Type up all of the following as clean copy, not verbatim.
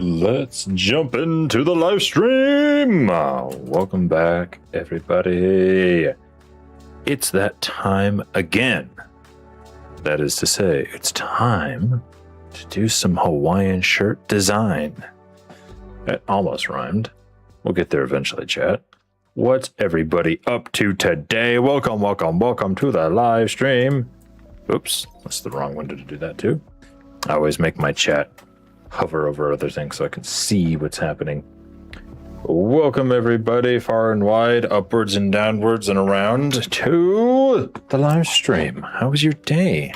Let's jump into the live stream. Welcome back, everybody. It's that time again. That is to say, it's time to do some Hawaiian shirt design. That almost rhymed. We'll get there eventually, chat. What's everybody up to today? Welcome to the live stream. Oops, that's the wrong window to do that too. I always make my chat hover over other things so I can see what's happening. Welcome everybody, far and wide, upwards and downwards and around to the live stream. How was your day?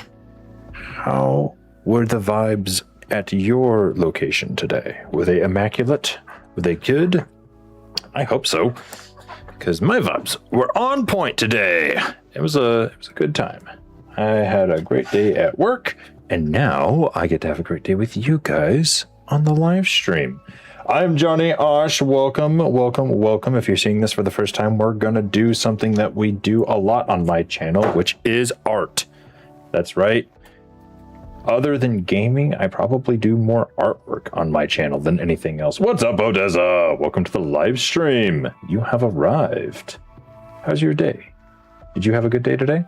How were the vibes at your location today? Were they immaculate? Were they good? I hope so, because my vibes were on point today. It was a good time. I had a great day at work, and now I get to have a great day with you guys on the live stream. I'm Johnny Osh. Welcome. If you're seeing this for the first time, we're going to do something that we do a lot on my channel, which is art. That's right. Other than gaming, I probably do more artwork on my channel than anything else. What's up, Odessa? Welcome to the live stream. You have arrived. How's your day? Did you have a good day today?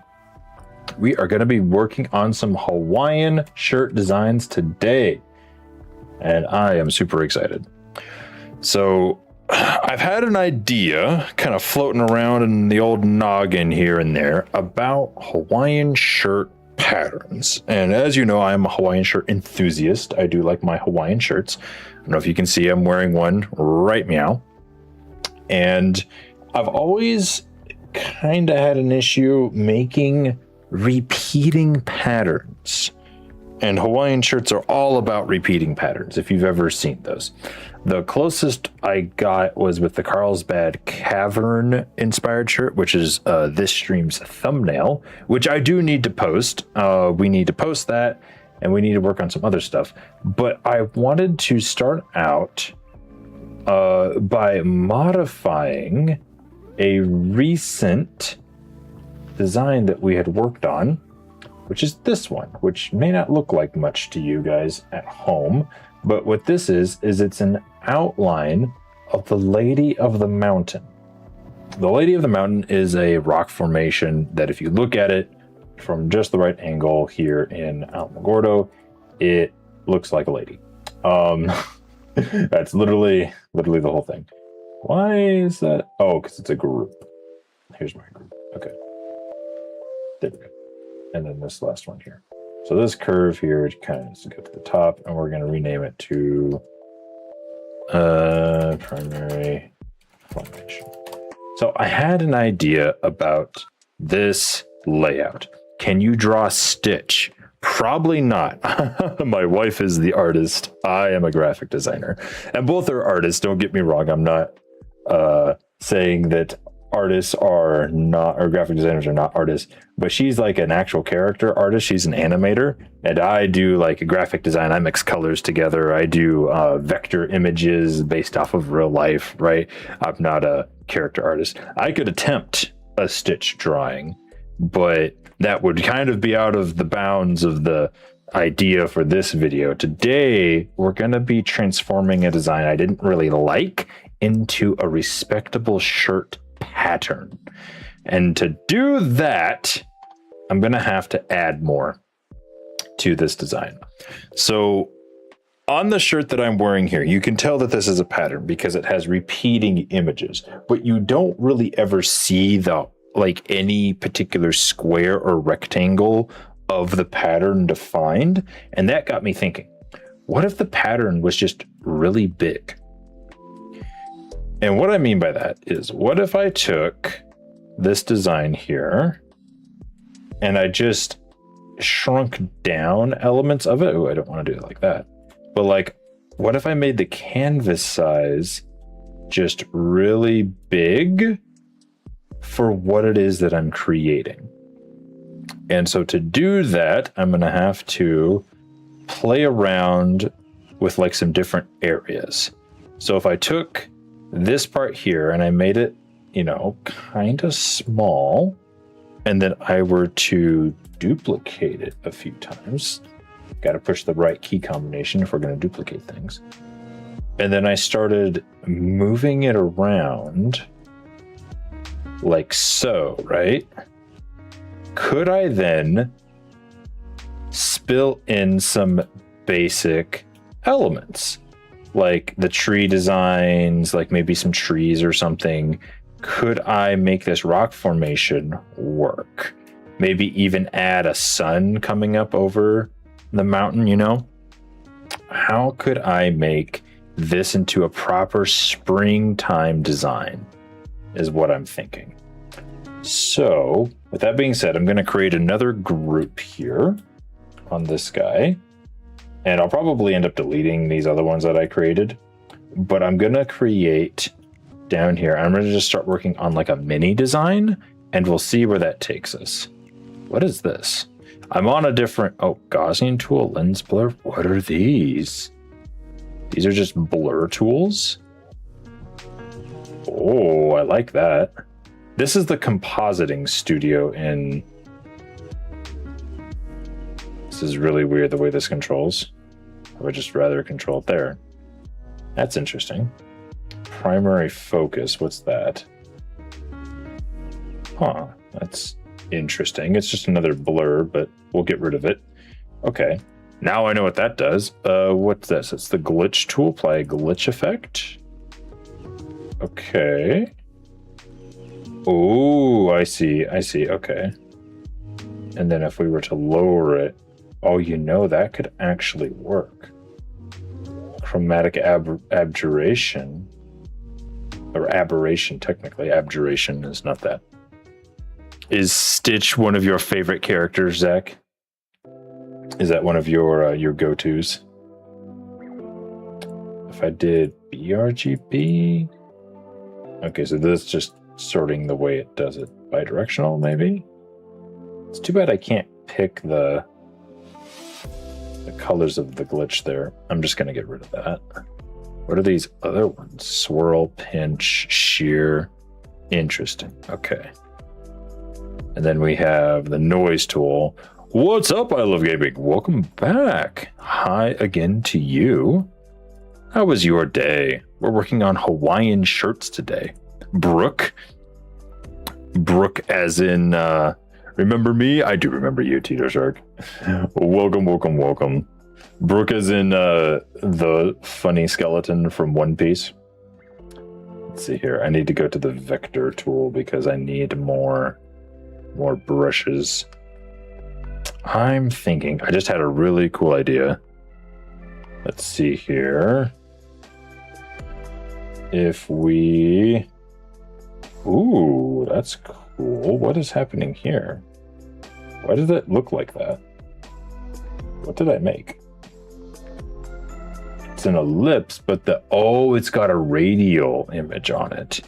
We are going to be working on some Hawaiian shirt designs today, and I am super excited. So I've had an idea kind of floating around in the old noggin here and there about Hawaiian shirt patterns. And as you know, I am a Hawaiian shirt enthusiast. I do like my Hawaiian shirts. I don't know if you can see I'm wearing one right meow. And I've always kind of had an issue making repeating patterns, and Hawaiian shirts are all about repeating patterns if you've ever seen those. The closest I got was with the Carlsbad Cavern inspired shirt, which is this stream's thumbnail, which I do need to post. We need to post that, and we need to work on some other stuff. But I wanted to start out by modifying a recent design that we had worked on, which is this one, which may not look like much to you guys at home, but what this is it's an outline of the Lady of the Mountain. The Lady of the Mountain is a rock formation that if you look at it from just the right angle here in Alamogordo, it looks like a lady. That's literally the whole thing. Why is that? Oh, because it's a group. Here's my group. Okay. There we go. And then this last one here. So this curve here kind of needs to go to the top, and we're going to rename it to primary formation. So I had an idea about this layout. Can you draw Stitch? Probably not. My wife is the artist. I am a graphic designer. And both are artists. Don't get me wrong. I'm not saying that artists are not, or graphic designers are not artists, but she's like an actual character artist. She's an animator, and I do like a graphic design. I mix colors together. I do vector images based off of real life, right? I'm not a character artist. I could attempt a Stitch drawing, but that would kind of be out of the bounds of the idea for this video. Today, we're going to be transforming a design I didn't really like into a respectable shirt pattern. And to do that, I'm going to have to add more to this design. So on the shirt that I'm wearing here, you can tell that this is a pattern because it has repeating images, but you don't really ever see the like any particular square or rectangle of the pattern defined. And that got me thinking, what if the pattern was just really big? And what I mean by that is, what if I took this design here and I just shrunk down elements of it? Oh, I don't want to do it like that. But like, what if I made the canvas size just really big for what it is that I'm creating? And so to do that, I'm going to have to play around with like some different areas. So if I took this part here and I made it, you know, kind of small, and then I were to duplicate it a few times, got to push the right key combination if we're going to duplicate things. and then I started moving it around like so, right? Could I then spill in some basic elements, like the tree designs, like maybe some trees or something? Could I make this rock formation work? Maybe even add a sun coming up over the mountain, you know? How could I make this into a proper springtime design is what I'm thinking. So with that being said, I'm going to create another group here on this guy. And I'll probably end up deleting these other ones that I created. But I'm going to create down here. I'm going to just start working on like a mini design, and we'll see where that takes us. What is this? I'm on a different... Oh, Gaussian tool, lens blur. What are these? These are just blur tools. Oh, I like that. This is the compositing studio in... This is really weird the way this controls. I would just rather control it there. That's interesting. Primary focus, what's that? Huh, that's interesting. It's just another blur, but we'll get rid of it. Okay, now I know what that does. What's this? It's the glitch tool. Apply a glitch effect. Okay. Oh, I see. Okay. And then if we were to lower it, oh, you know, that could actually work. Chromatic abjuration. Or aberration, technically. Abjuration is not that. Is Stitch one of your favorite characters, Zach? Is that one of your go-tos? If I did BRGB... Okay, so this is just sorting the way it does it. Bidirectional, maybe? It's too bad I can't pick the colors of the glitch there. I'm just going to get rid of that. What are these other ones? Swirl, pinch, shear. Interesting. Okay. And then we have the noise tool. What's up, I Love Gaming? Welcome back. Hi again to you. How was your day? We're working on Hawaiian shirts today. Brooke as in, remember me? I do remember you, Tito Shark. Welcome. Brooke as in the funny skeleton from One Piece. Let's see here. I need to go to the vector tool because I need more brushes. I'm thinking, I just had a really cool idea. Let's see here. If we... Ooh, that's cool. What is happening here? Why does it look like that? What did I make? It's an ellipse, but it's got a radial image on it.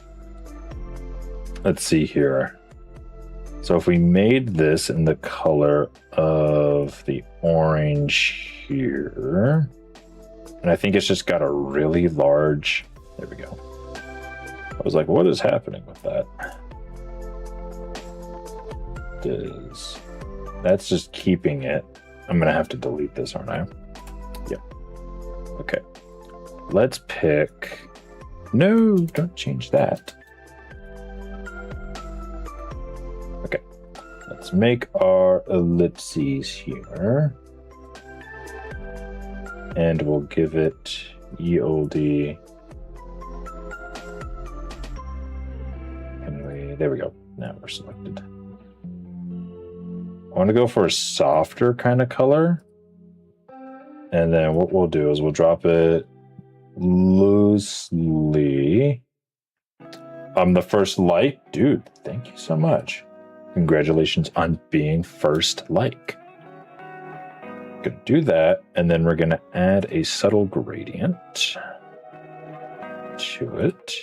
Let's see here. So if we made this in the color of the orange here, and I think it's just got a really large, there we go. I was like, what is happening with that? That's just keeping it. I'm gonna have to delete this, aren't I? Yep. Okay. Let's pick, no, don't change that. Okay. Let's make our ellipses here. And we'll give it EOD. There we go. Now we're selected. I want to go for a softer kind of color. And then what we'll do is we'll drop it loosely. I'm the first like. Dude, thank you so much. Congratulations on being first like. Gonna do that, and then we're gonna add a subtle gradient to it.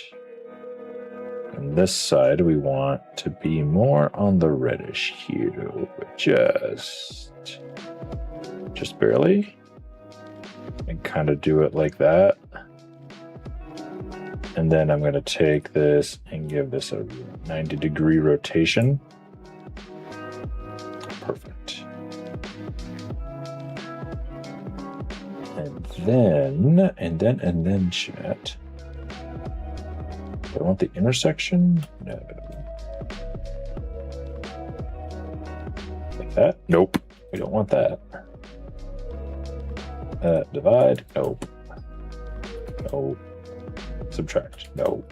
On this side, we want to be more on the reddish hue, just barely, and kind of do it like that. And then I'm going to take this and give this a 90-degree rotation. Perfect. And then, chat. Do I want the intersection? No. Like that? Nope. We don't want that. Divide? Nope. No. Subtract? No.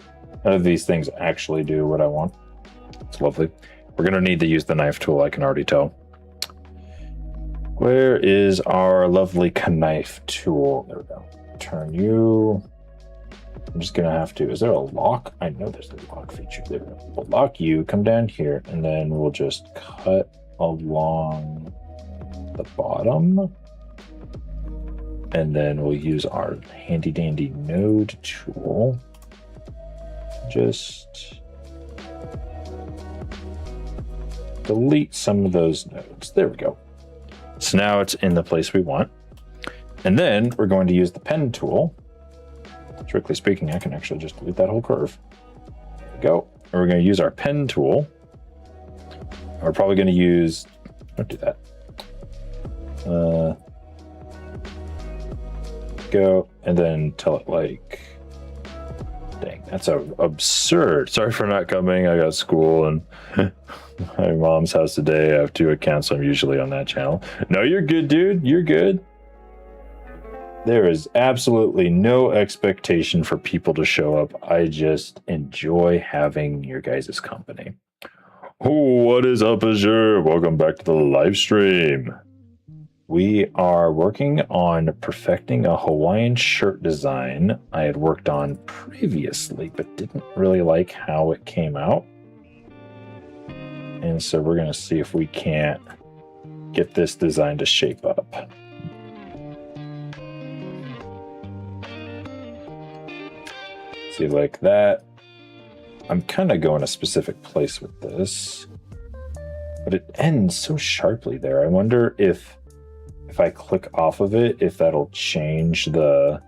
None of these things actually do what I want. It's lovely. We're going to need to use the knife tool, I can already tell. Where is our lovely knife tool? There we go. Turn you. I'm just going to have to... Is there a lock? I know there's a lock feature. There we go. We'll lock you. Come down here. And then we'll just cut along the bottom. And then we'll use our handy dandy node tool. Just delete some of those nodes. There we go. So now it's in the place we want. And then we're going to use the pen tool. Strictly speaking, I can actually just delete that whole curve. There we go. And we're going to use our pen tool. We're probably going to use... Don't do that. Go, and then tell it like... Dang, that's absurd. Sorry for not coming. I got school and my mom's house today. I have 2 accounts, so I'm usually on that channel. No, you're good, dude. You're good. There is absolutely no expectation for people to show up. I just enjoy having your guys' company. Oh, what is up, Azure? Welcome back to the live stream. We are working on perfecting a Hawaiian shirt design I had worked on previously, but didn't really like how it came out. And so we're going to see if we can't get this design to shape up. See, like that. I'm kind of going a specific place with this, but it ends so sharply there. I wonder if I click off of it, if that'll change the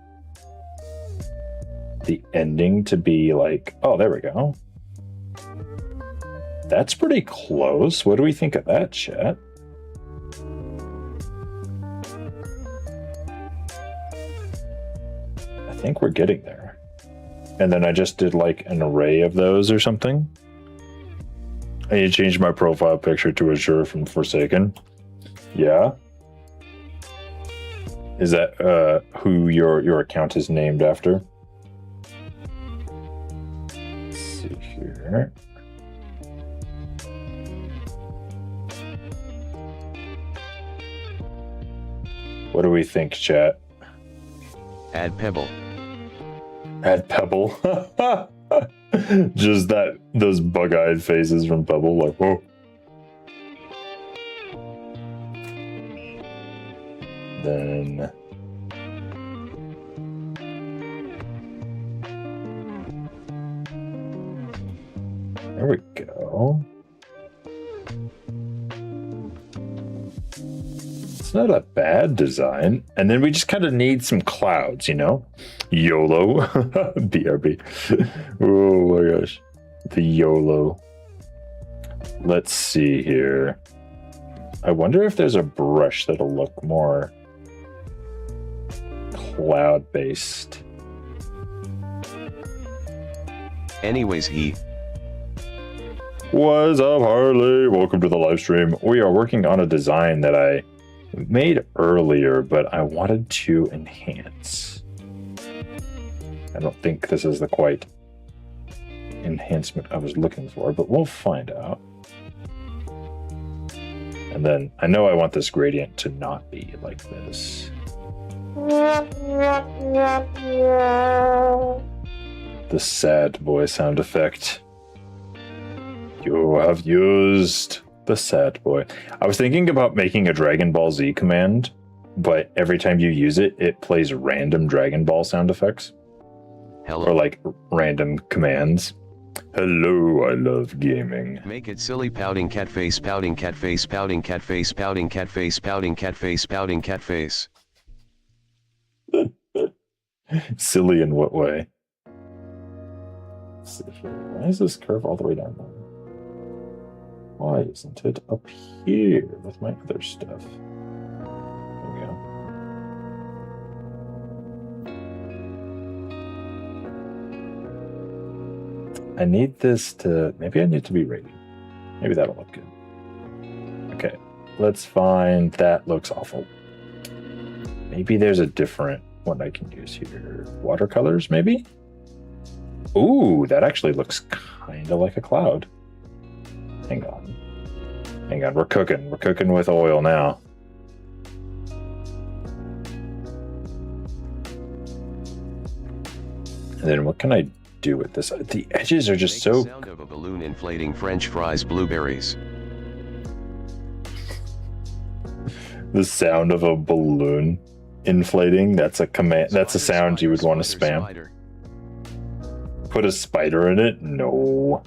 ending to be like, oh, there we go. That's pretty close. What do we think of that, chat? I think we're getting there. And then I just did like an array of those or something. I need to change my profile picture to Azure from Forsaken. Yeah. Is that who your account is named after? Let's see here. What do we think, chat? Add Pebble. Add Pebble. Just those bug-eyed faces from Pebble, like, whoa. Then there we go. It's not a bad design. And then we just kind of need some clouds, you know? YOLO. BRB. Oh my gosh. The YOLO. Let's see here. I wonder if there's a brush that'll look more cloud-based. Anyways, What's up, Harley? Welcome to the live stream. We are working on a design that I made earlier, but I wanted to enhance. I don't think this is the quite enhancement I was looking for, but we'll find out. And then I know I want this gradient to not be like this. The sad boy sound effect. You have used the sad boy. I was thinking about making a Dragon Ball Z command, but every time you use it, it plays random Dragon Ball sound effects. hello. Or like random commands. Hello, I love gaming. Make it silly, pouting cat face, pouting cat face, pouting cat face, pouting cat face, pouting cat face, pouting cat face. Silly in what way? Let's see here. Why is this curve all the way down there? Why isn't it up here with my other stuff? There we go. I need this to, maybe I need to be rated. Maybe that'll look good. Okay, let's find, that looks awful. Maybe there's a different one I can use here. Watercolors, maybe? Ooh, that actually looks kind of like a cloud. Hang on. Hang on, we're cooking. We're cooking with oil now. And then what can I do with this? The edges are just so... The sound of a balloon inflating French fries blueberries. The sound of a balloon inflating, that's a command, that's a sound you would want to spam. Spider. Put a spider in it? No.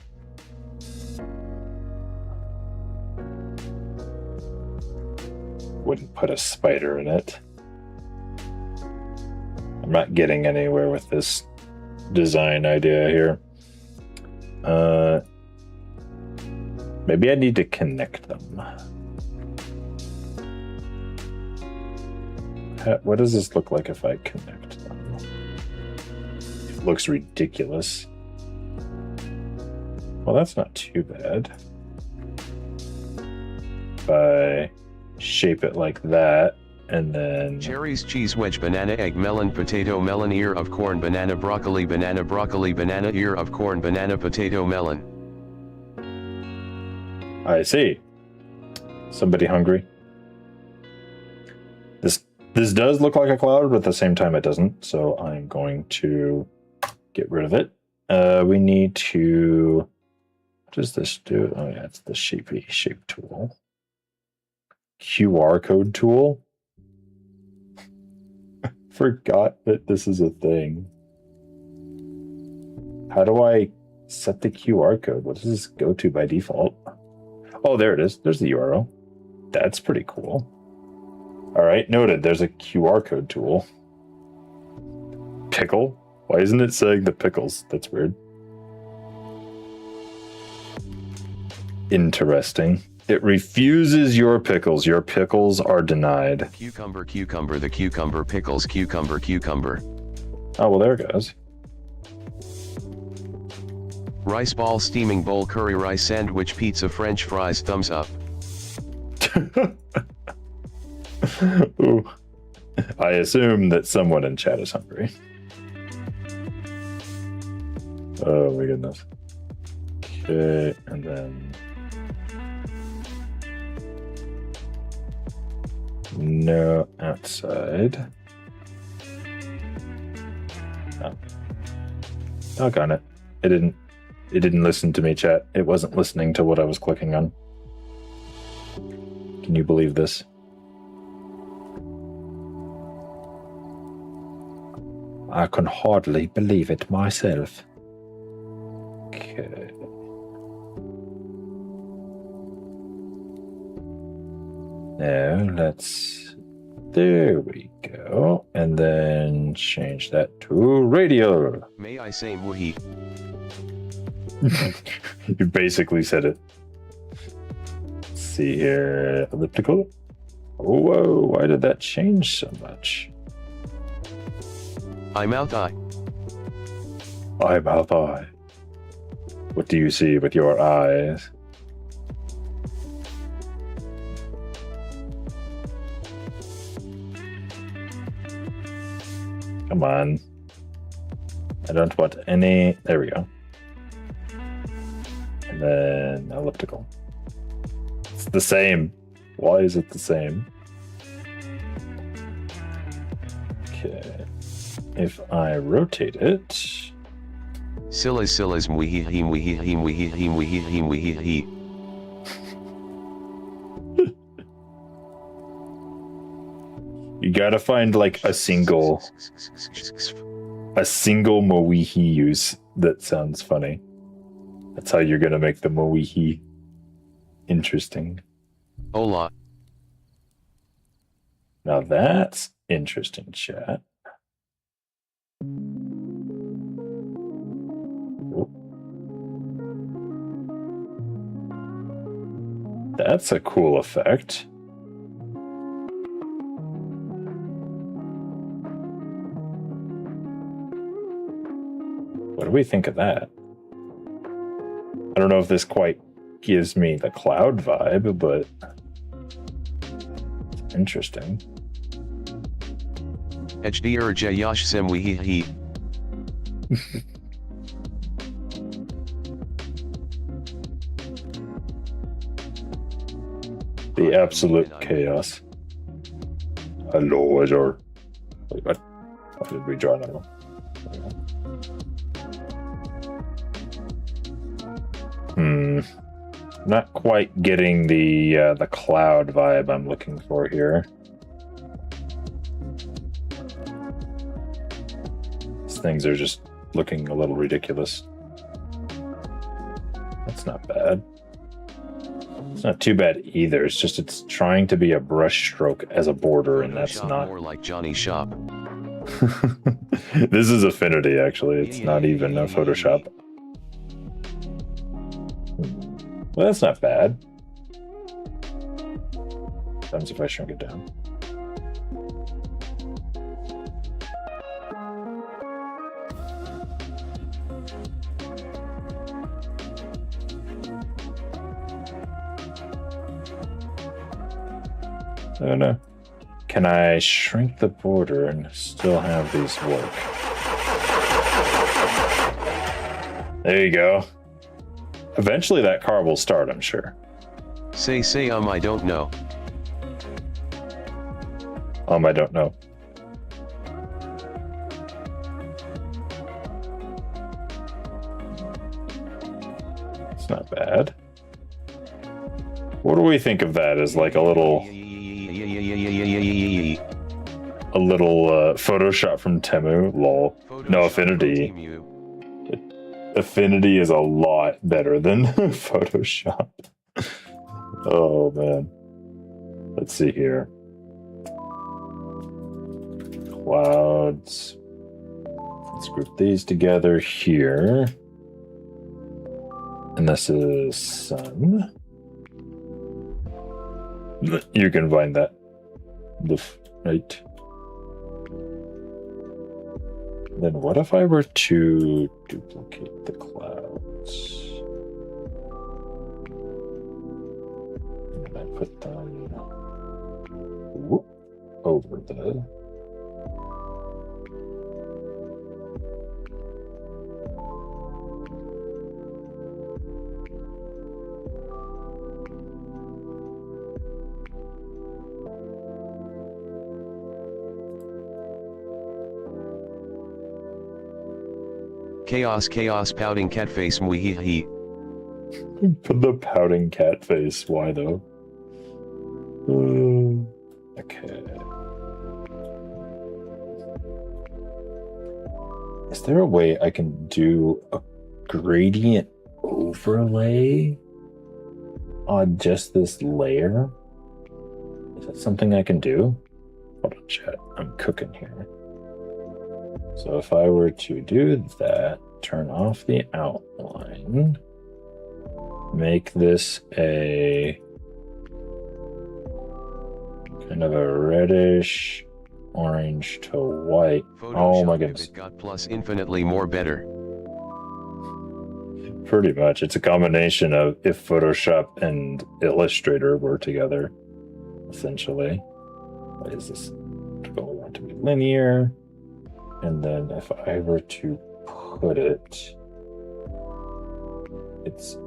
Wouldn't put a spider in it. I'm not getting anywhere with this design idea here. Maybe I need to connect them. What does this look like if I connect them? It looks ridiculous. Well, that's not too bad. If I shape it like that, and then... Cherries, cheese wedge, banana, egg, melon, potato, melon, ear of corn, banana, broccoli, banana, broccoli, banana, ear of corn, banana, potato, melon. I see. Somebody hungry? This does look like a cloud, but at the same time it doesn't, so I'm going to get rid of it. We need to... What does this do? Oh yeah, it's the shape tool. QR code tool? Forgot that this is a thing. How do I set the QR code? What does this go to by default? Oh, there it is. There's the URL. That's pretty cool. All right, noted. There's a QR code tool. Pickle? Why isn't it saying the pickles? That's weird. Interesting. It refuses your pickles. Your pickles are denied. Cucumber, cucumber, the cucumber, pickles, cucumber, cucumber. Oh, well, there it goes. Rice ball, steaming bowl, curry rice sandwich, pizza, French fries, thumbs up. Ooh. I assume that someone in chat is hungry. Oh my goodness. Okay, and then... No outside. Oh. Doggone it. It didn't listen to me, chat. It wasn't listening to what I was clicking on. Can you believe this? I can hardly believe it myself. Okay. Now let's... There we go. And then change that to radial. May I say muhi? You basically said it. Let's see here. Elliptical. Whoa, why did that change so much? Eye mouth eye. Eye mouth eye. What do you see with your eyes? Come on. I don't want any... There we go. And then elliptical. It's the same. Why is it the same? Okay. If I rotate it... Silas muhi he muhi he muhi he muhi he muhi he. You gotta find like a single Mowihi use that sounds funny. That's how you're gonna make the Mowihi interesting. Hola. Now that's interesting, chat. Oh. That's a cool effect. What do we think of that? I don't know if this quite gives me the cloud vibe, but it's interesting. HDR Jayash Simwihi. The absolute chaos. Hello, Azure. Wait, what? Why did we draw another one? Not quite getting the cloud vibe I'm looking for here. These things are just looking a little ridiculous. That's not bad. It's not too bad either. It's just it's trying to be a brush stroke as a border, and that's not more like Johnny Shop. This is Affinity, actually. It's not even a Photoshop. Well, that's not bad. Depends if I shrink it down. I don't know. Can I shrink the border and still have these work? There you go. Eventually that car will start, I'm sure. Say, I don't know. I don't know. It's not bad. What do we think of that as like a little Photoshop from Temu? Lol. No, Affinity. Affinity is a lot better than Photoshop. Oh man. Let's see here. Clouds. Let's group these together here. And this is sun. You can find that. Right. Then what if I were to duplicate the clouds? And I put them over the... Chaos, pouting cat face, muhihi. Put the pouting cat face. Why though? Okay. Is there a way I can do a gradient overlay on just this layer? Is that something I can do? Hold on, chat. I'm cooking here. So if I were to do that, turn off the outline, make this a kind of a reddish orange to white. Photoshop, oh my goodness. It got plus infinitely more better. Pretty much. It's a combination of if Photoshop and Illustrator were together, essentially. What is this? Do I want to be linear? And then if I were to put it, is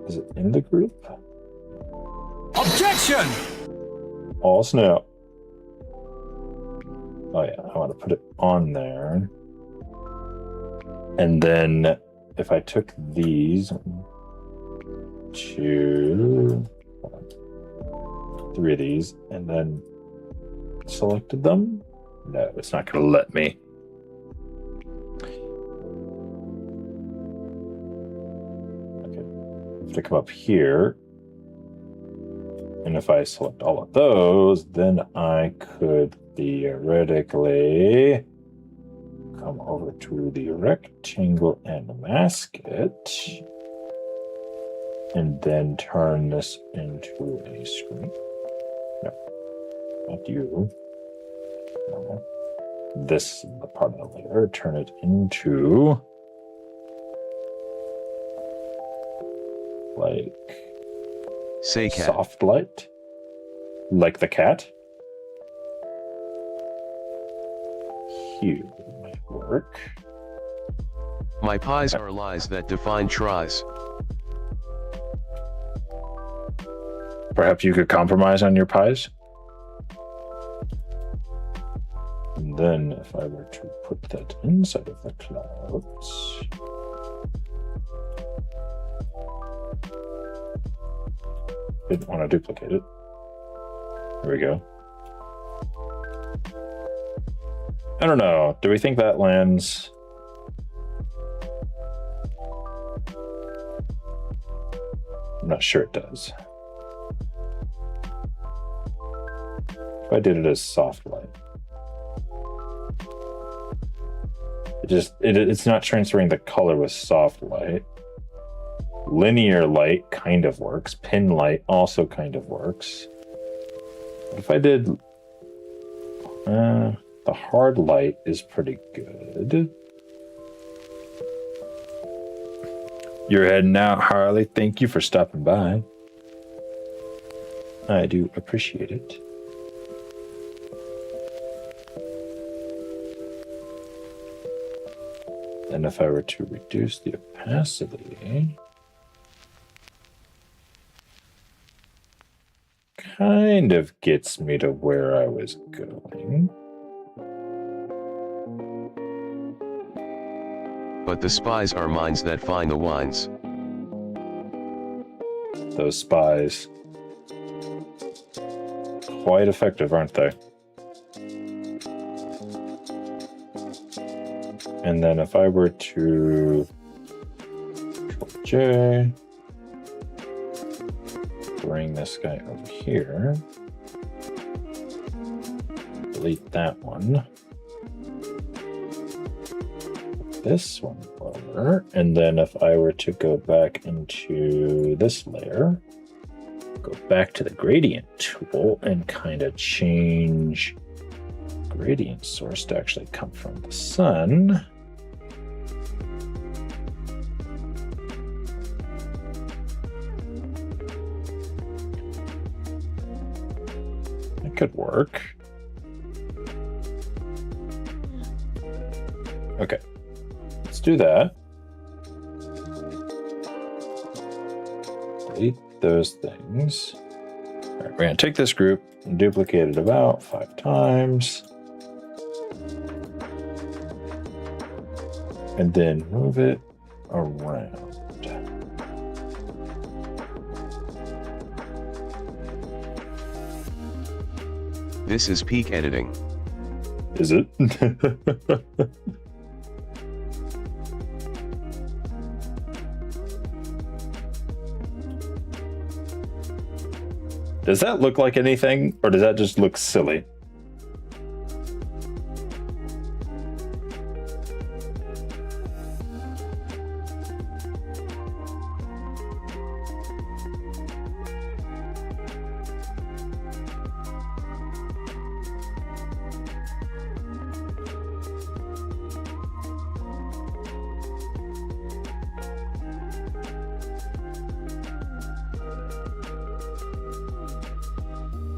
it in the group? Objection! Oh snap. Oh yeah, I want to put it on there. And then if I took these, 2, 3 of these, and then selected them, no, it's not going to let me. To come up here, and if I select all of those, then I could theoretically come over to the rectangle and mask it, and then turn this into a screen. No, not you. No. This is the part of the layer. Turn it into like Say cat. soft light, like the cat. Hue might work. My pies are lies that define tries. Perhaps you could compromise on your pies. And then if I were to put that inside of the clouds. Didn't want to duplicate it. There we go. I don't know. Do we think that lands? I'm not sure it does. If I did it as soft light. It's not transferring the color with soft light. Linear light kind of works. Pin light also kind of works. But if I did... the hard light is pretty good. You're heading out, Harley. Thank you for stopping by. I do appreciate it. And if I were to reduce the opacity, kind of gets me to where I was going. But the spies are minds that find the wines. Those spies. Quite effective, aren't they? And then if I were to Control J, bring this guy over here, delete that one, this one lower, and then if I were to go back into this layer, go back to the gradient tool and kind of change gradient source to actually come from the sun. That could work. Okay, let's do that. Delete those things. All right, we're going to take this group and duplicate it about 5 times. And then move it around. This is peak editing. Is it? Does that look like anything, or does that just look silly?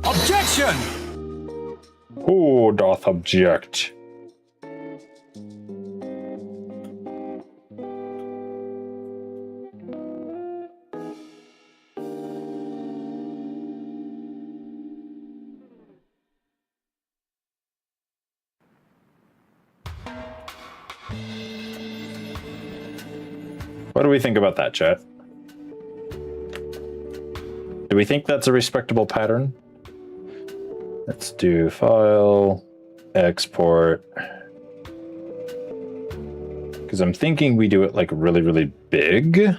Objection! Who doth object? What do we think about that, chat? Do we think that's a respectable pattern? Let's do file, export. Because I'm thinking we do it like really, really big.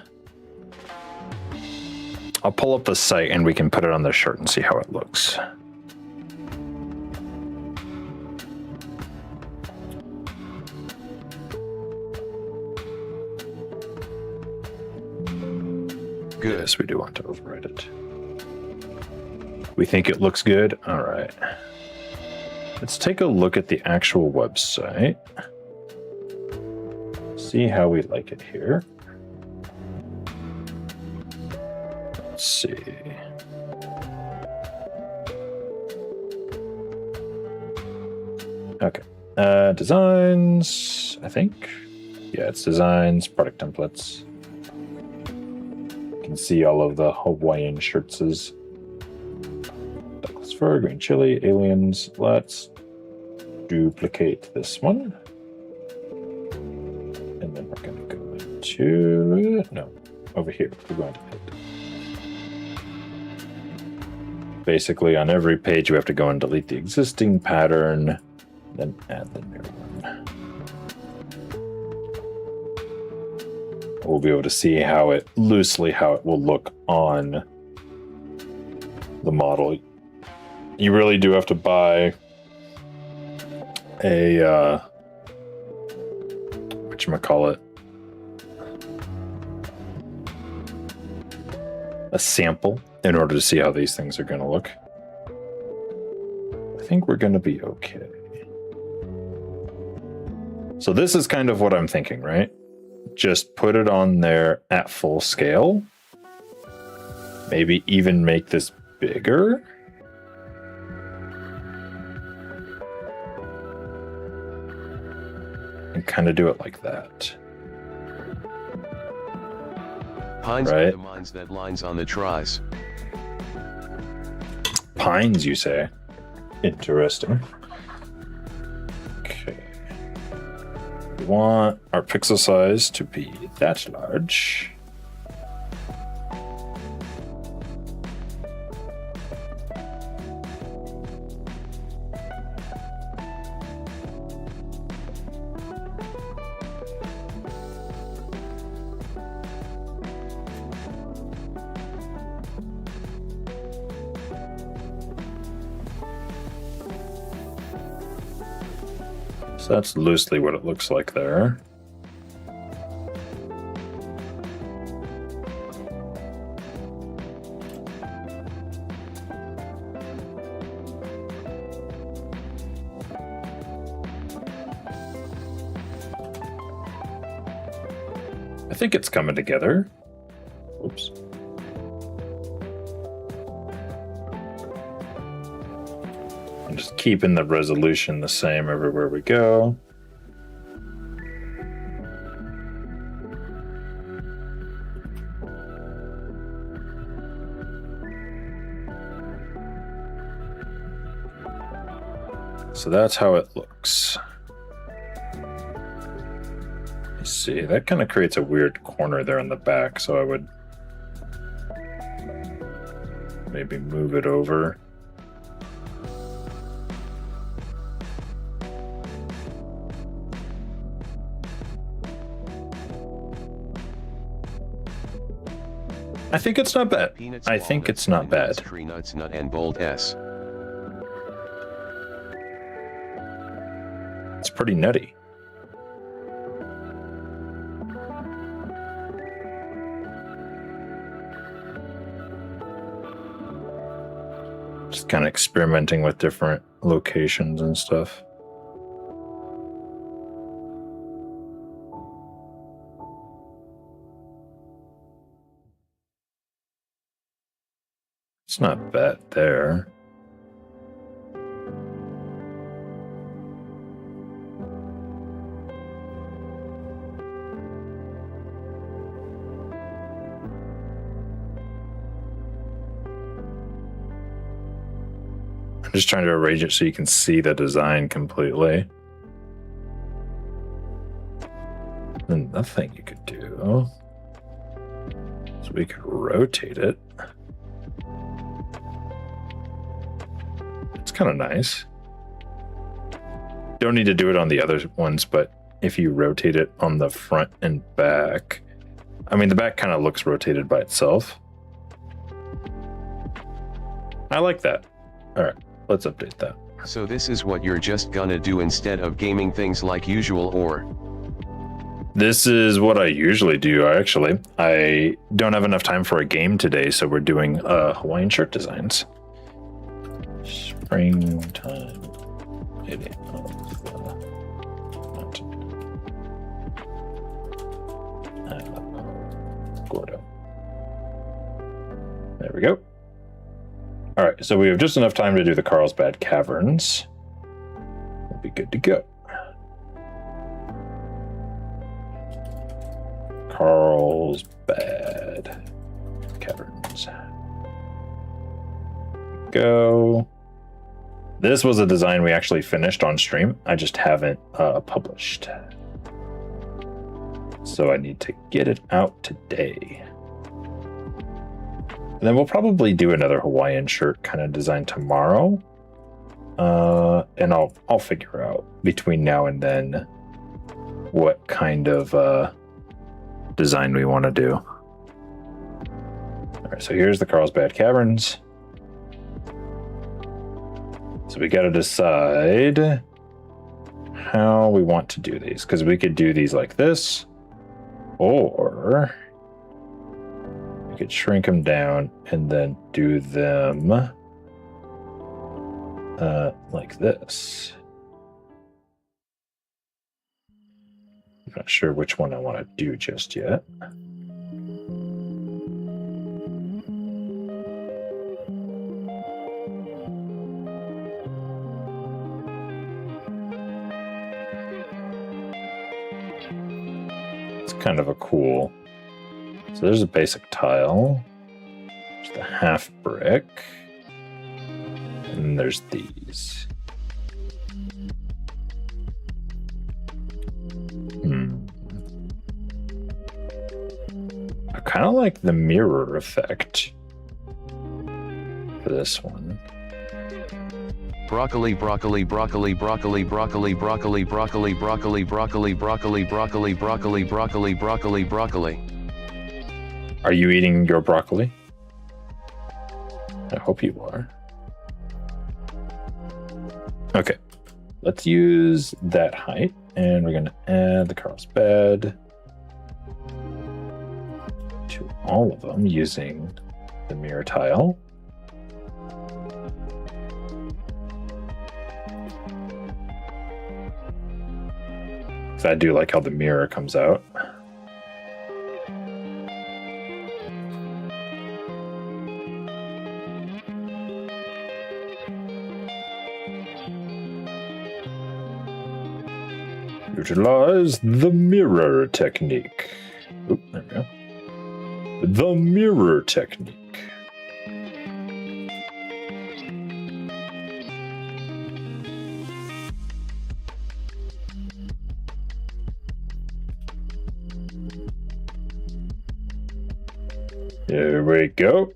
I'll pull up the site and we can put it on the shirt and see how it looks. Good. Yes, we do want to override it. We think it looks good? All right. Let's take a look at the actual website. See how we like it here. Let's see. Okay. Designs, I think. Yeah, it's designs, product templates. You can see all of the Hawaiian shirts. Douglas fir, green chili, aliens. Let's duplicate this one. And then we're going to go into, no, over here. We're going to hit. Basically, on every page, we have to go and delete the existing pattern, then add the new one. We'll be able to see how it will look on the model. You really do have to buy a whatchamacallit, a sample in order to see how these things are going to look. I think we're going to be okay. So this is kind of what I'm thinking, right? Just put it on there at full scale. Maybe even make this bigger. And kind of do it like that. Pines right? are the mines that lines on the tries. Pines, you say? Interesting. Okay. We want our pixel size to be that large. So that's loosely what it looks like there. I think it's coming together. Oops. I'm just keeping the resolution the same everywhere we go. So that's how it looks. Let's see, that kind of creates a weird corner there in the back, so I would maybe move it over. I think it's not bad. Peanuts, I think walnuts, it's not bad. Tree nuts, nut, and bold S. It's pretty nutty. Just kind of experimenting with different locations and stuff. It's not bad there. I'm just trying to arrange it so you can see the design completely. Another thing you could do is we could rotate it. It's kind of nice. Don't need to do it on the other ones, but if you rotate it on the front and back, I mean, the back kind of looks rotated by itself. I like that. All right, let's update that. So this is what you're just gonna do instead of gaming things like usual, or? This is what I usually do, actually. I don't have enough time for a game today, so we're doing Hawaiian shirt designs. Springtime. Idiot of the mountain. Gordo. we go. All right, so we have just enough time to do the Carlsbad Caverns. We'll be good to go. Carlsbad Caverns. Go. This was a design we actually finished on stream. I just haven't published. So I need to get it out today. And then we'll probably do another Hawaiian shirt kind of design tomorrow. And I'll figure out between now and then what kind of design we want to do. All right, so here's the Carlsbad Caverns. So we got to decide how we want to do these, because we could do these like this, or we could shrink them down and then do them like this. I'm not sure which one I want to do just yet. Kind of a cool. So there's a basic tile. There's the half brick. And there's these. I kind of like the mirror effect for this one. Broccoli, broccoli, broccoli, broccoli, broccoli, broccoli, broccoli, broccoli, broccoli, broccoli, broccoli, broccoli, broccoli, broccoli, broccoli. Are you eating your broccoli? I hope you are. Okay, let's use that height, and we're gonna add the Carlsbad to all of them using the mirror tile. I do like how the mirror comes out. Utilize the mirror technique. Oop, there we go. The mirror technique. There we go.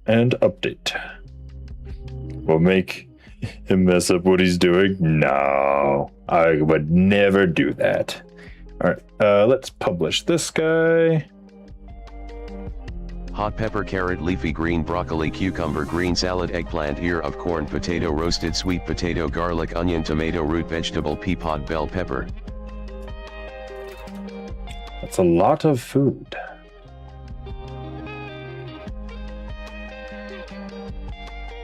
And update. We'll make him mess up what he's doing. No, I would never do that. All right, let's publish this guy. Hot pepper, carrot, leafy green, broccoli, cucumber, green salad, eggplant, ear of corn, potato, roasted sweet potato, garlic, onion, tomato, root vegetable, pea pod, bell pepper. That's a lot of food.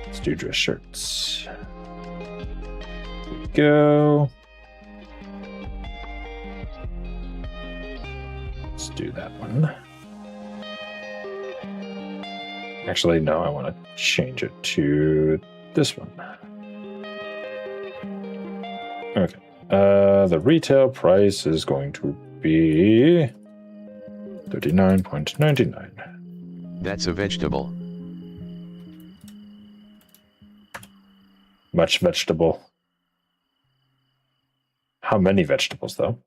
Let's do dress shirts. Go. Let's do that one. Actually, no, I want to change it to this one. Okay. The retail price is going to be $39.99. That's a vegetable. Much vegetable. How many vegetables, though?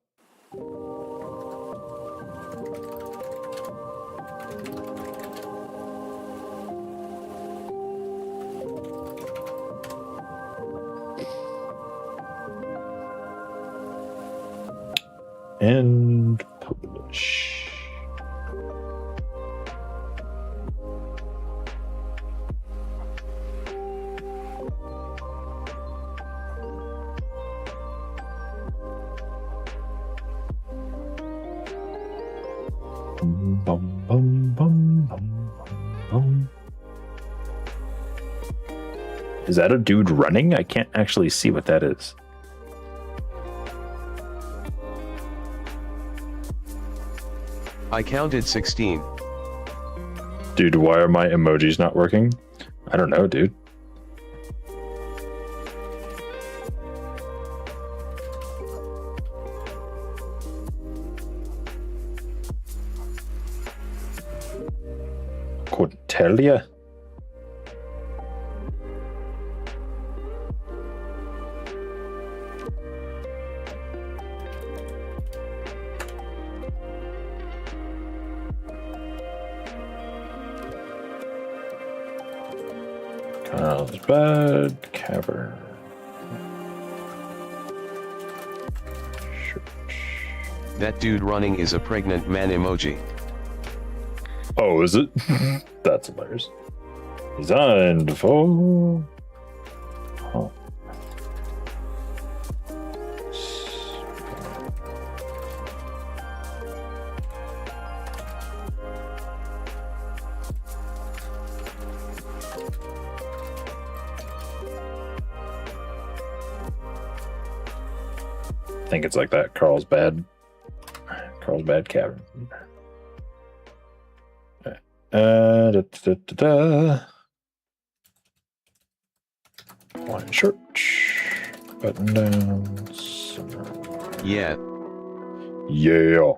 And publish. Bum, bum, bum, bum, bum, bum. Is that a dude running? I can't actually see what that is. I counted 16. Dude, why are my emojis not working? I don't know, dude. Couldn't tell ya. Carlsbad Cavern. That dude running is a pregnant man emoji. Oh, is it? That's hilarious. Designed for... Oh. I think it's like that. Carlsbad Cavern. Hawaiian shirt, button downs. Yeah. Yeah.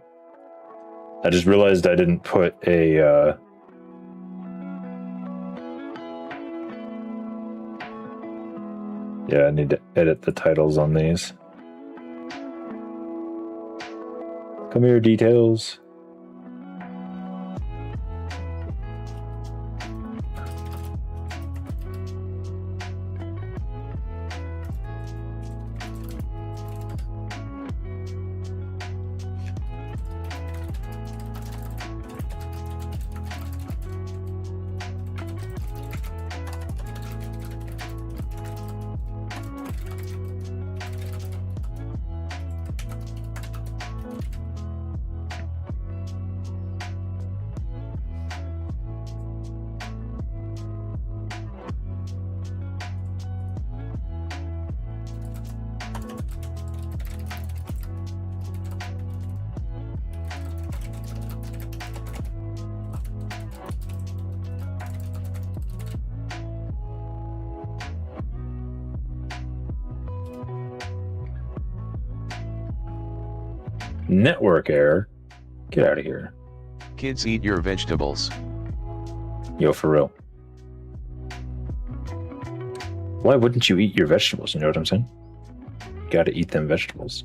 I just realized I didn't put a yeah, I need to edit the titles on these. Come here, details. Network error. Get out of here. Kids eat your vegetables. Yo, for real. Why wouldn't you eat your vegetables? You know what I'm saying? Gotta eat them vegetables.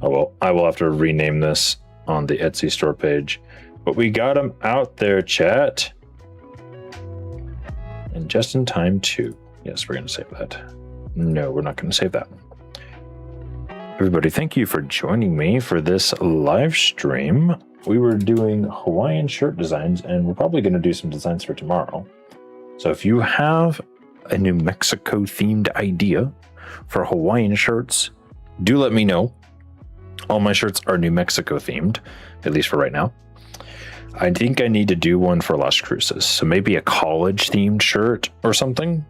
Oh well, I will have to rename this on the Etsy store page. But we got them out there, chat. And just in time too. Yes, we're gonna save that. No, we're not gonna save that. Everybody, thank you for joining me for this live stream. We were doing Hawaiian shirt designs, and we're probably going to do some designs for tomorrow. So if you have a New Mexico themed idea for Hawaiian shirts, do let me know. All my shirts are New Mexico themed, at least for right now. I think I need to do one for Las Cruces. So maybe a college themed shirt or something.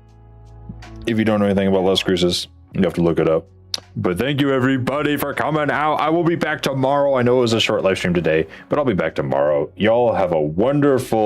If you don't know anything about Las Cruces, you have to look it up. But thank you everybody for coming out. I will be back tomorrow. I know it was a short live stream today, but I'll be back tomorrow. Y'all have a wonderful